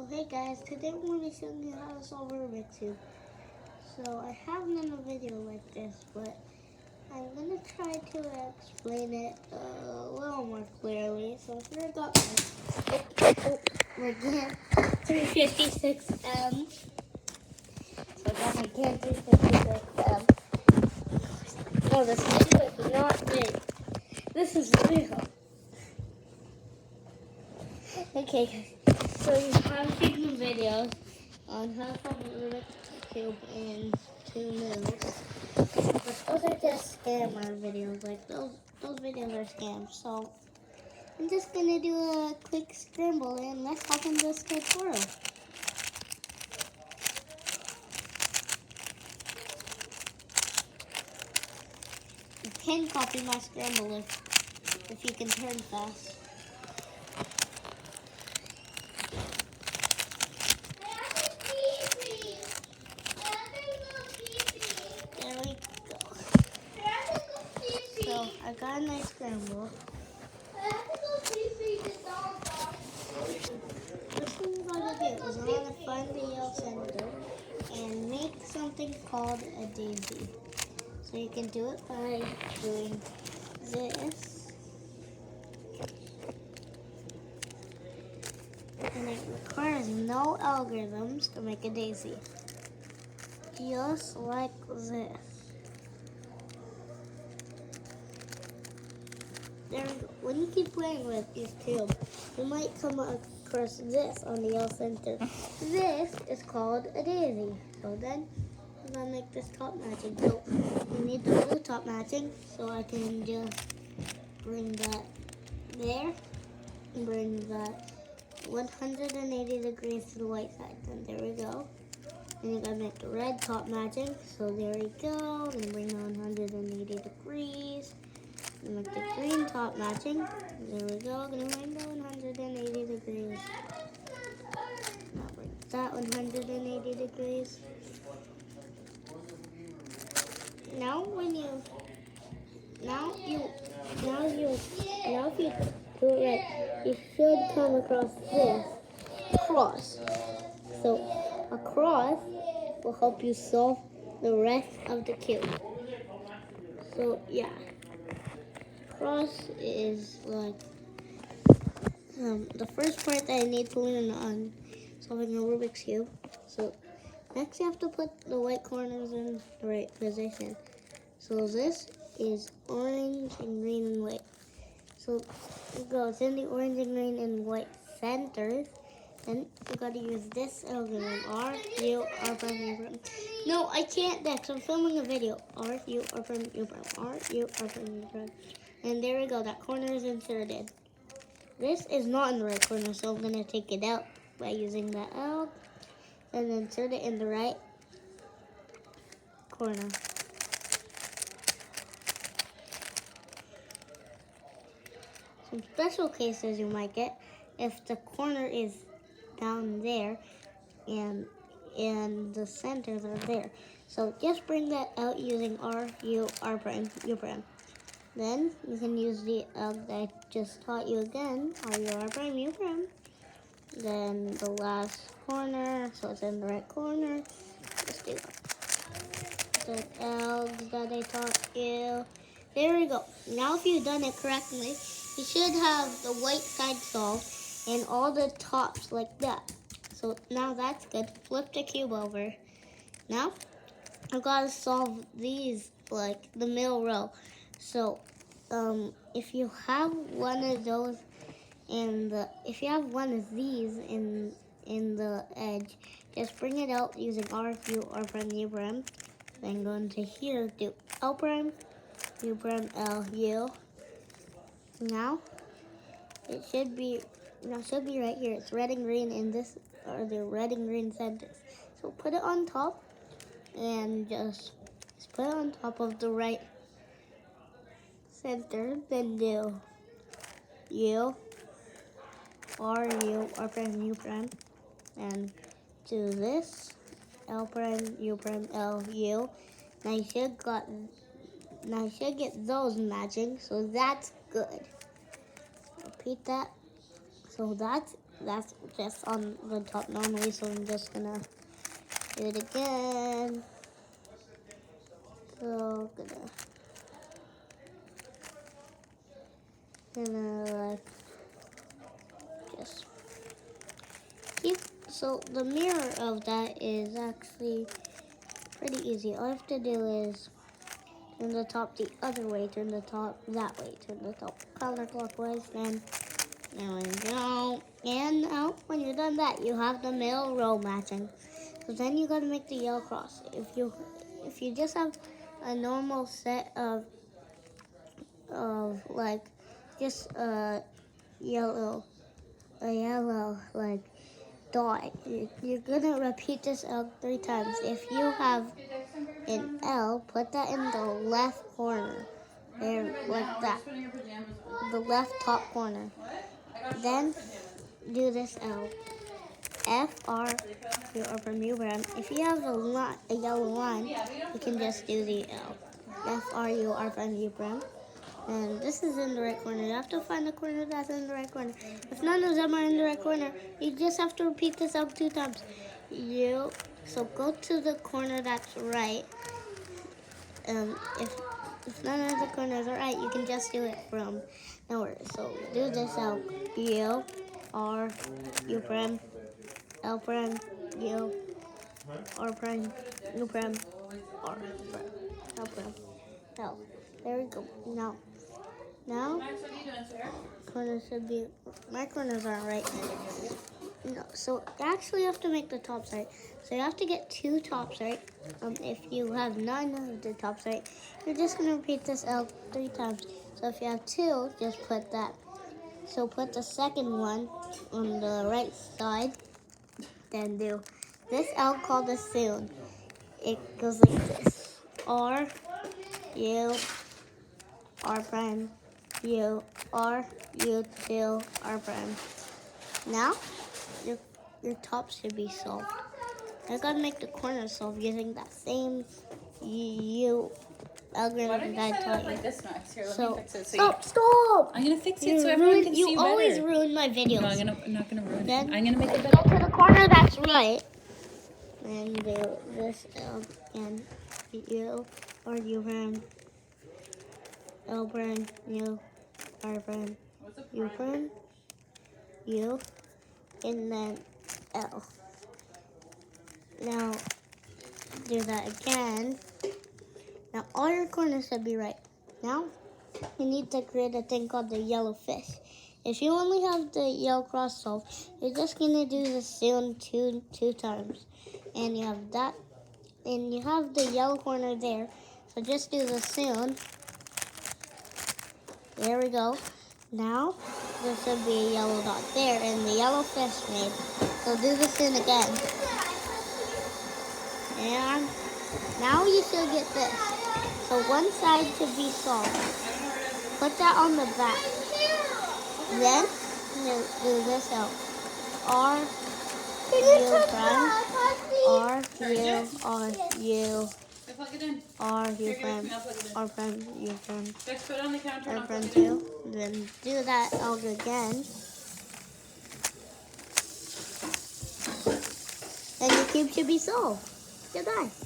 Hey guys, today I'm going to be showing you how to solve a Rubik's Cube. So I haven't done a video like this, but I'm going to try to explain it a little more clearly. So here I got my GAN 356M. So I got my GAN 356M. No, this video is not big. This is real. Okay guys, so you have seen the videos on how to solve a Rubik's Cube in 2 minutes. But those are just scammer videos, like those videos are scams. So I'm just gonna do a quick scramble and let's hop in this tutorial. You can copy my scramble if you can turn fast. There we go. So I got a nice scramble. First thing we're going to do is we're going to find the yellow center and make something called a daisy. So you can do it by doing this. And it requires no algorithms to make a daisy. Just like this. There we go. When you keep playing with this cube, you might come across this on the yellow center. This is called a daisy. So then I'm gonna make this top matching. So we need the blue top matching. So I can just bring that there and bring that 180 degrees to the white side. Then there we go. And you gotta make the red top matching. So there we go. Then bring the 180 degrees. And make the green top matching. There we go. Gonna bring the 180 degrees. Now bring that 180 degrees. Now if you do it right, you should come across this cross. So a cross will help you solve the rest of the cube. So yeah. Cross is like the first part that I need to learn on solving a Rubik's Cube. So next you have to put the white corners in the right position. So this is orange and green and white. So it goes in the orange and green and white centers. Then you gotta use this algorithm. R, U, R prime, U prime. No, I can't Dex. I'm filming a video. R, U, R prime, U prime. R, U, R prime, U prime. And there we go. That corner is inserted. This is not in the right corner, so I'm gonna take it out by using the L and insert it in the right corner. Some special cases you might get if the corner is down there and the centers are there. So just bring that out using R, U, R prime, U prime. Then you can use the that I just taught you again, R, U, R prime, U prime. Then the last corner, so it's in the right corner. Just do the L's that I taught you. There we go. Now if you've done it correctly, you should have the white side solved and all the tops like that. So now that's good. Flip the cube over. Now I've got to solve these, like the middle row. So if you have one of those if you have one of these in the edge, just bring it out using R, U, R prime, U prime. Then go into here, do L prime, U prime, L, U. Now it should be right here. It's red and green in this are the red and green centers. So put it on top and just put it on top of the right center. Then do U, R, U, R prime, U prime. And do this, L prime, U prime, L, U. Now you should get those matching, so that's good. Repeat that. So that's that's just on the top normally, so I'm just gonna do it again. So gonna like just keep. So the mirror of that is actually pretty easy. All I have to do is turn the top the other way, turn the top that way, turn the top counterclockwise, then there we go. And now when you're done that, you have the middle row matching. So then you gotta make the yellow cross. If you just have a normal set of like just a yellow like dot, you're gonna repeat this L 3 times. If you have an L, put that in the left corner there, like that, the left top corner. Then do this L. F, R, U, or from U brand. If you have a yellow line, you can just do the L. F, R, U, R from U brand. And this is in the right corner. You have to find the corner that's in the right corner. If none of them are in the right corner, you just have to repeat this out 2 times. So go to the corner that's right. If none of the corners are right, you can just do it from nowhere. So do this out. U, R, U prime, L prime, U, R prime, U prime, R prime, L prime, L. There we go. Now, corners should be, my corners aren't right. No, so you actually have to make the tops right. So you have to get 2 tops right. If you have none of the tops right, you're just going to repeat this L 3 times. So if you have 2, just put that. So put the second one on the right side. Then do this L called the soon. It goes like this. R, U, R prime, U, R, U, 2, R prime. Now, your top should be solved. I gotta make the corners solved using that same U algorithm that I taught you. Like this next. Here, let me fix it. Stop! I'm gonna fix it so everyone can see better. You always ruin my videos. No, I'm not gonna ruin then it. I'm gonna make it better. Go to the corner that's right. And do this L and U or U prime, L prime, U, R prime, U prime, U, and then L. Now do that again. Now all your corners should be right. Now you need to create a thing called the yellow fish. If you only have the yellow cross solved, you're just gonna do the soon two times. And you have that, and you have the yellow corner there. So just do the soon. There we go. Now there should be a yellow dot there and the yellow fish made. So do the soon again. And now you should get this. So one side to be solved. Put that on the back. Then you do this out. R, U prime, R, U, R, U, R, U prime, R prime, U prime, R prime 2. Then do that out again. And your cube should be solved. Goodbye.